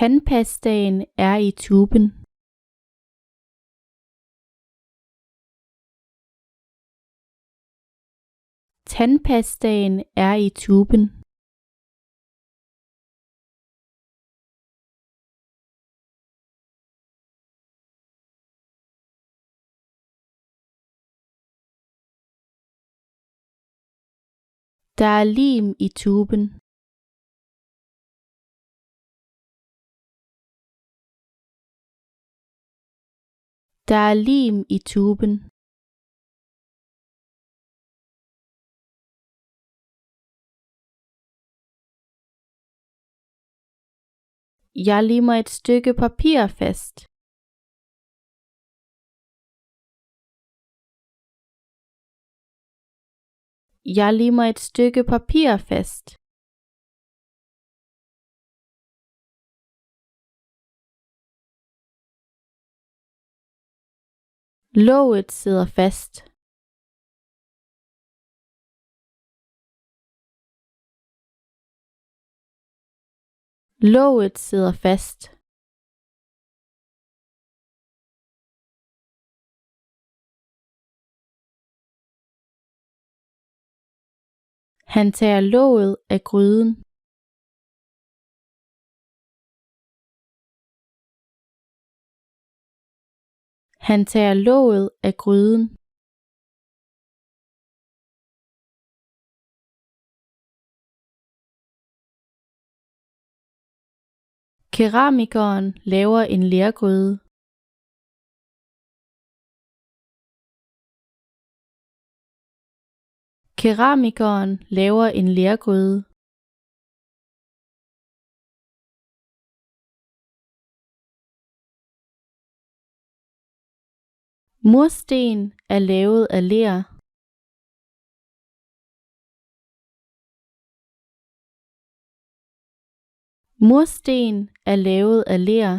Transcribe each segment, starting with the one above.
Tandpastaen er i tuben. Tandpastaen er i tuben. Der er lim i tuben. Der er lim i tuben. Jeg limer et stykke papir fast. Jeg limer et stykke papir fast. Låget sidder fast. Låget sidder fast. Han tager låget af gryden. Han tager låget af gryden. Keramikeren laver en lergryde. Keramikeren laver en lergryde. Mursten er lavet af ler. Mursten er lavet af ler.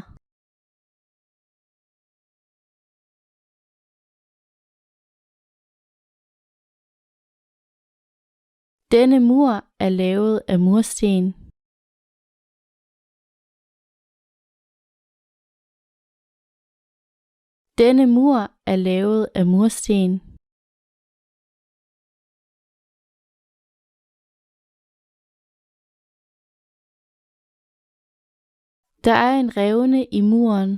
Denne mur er lavet af mursten. Denne mur er lavet af mursten. Der er en revne i muren.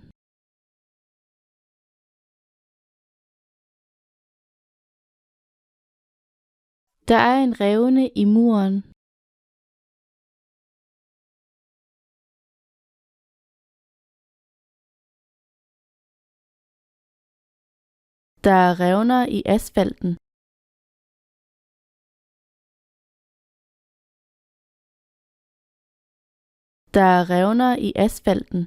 Der er en revne i muren. Der er revner i asfalten. Der er revner i asfalten.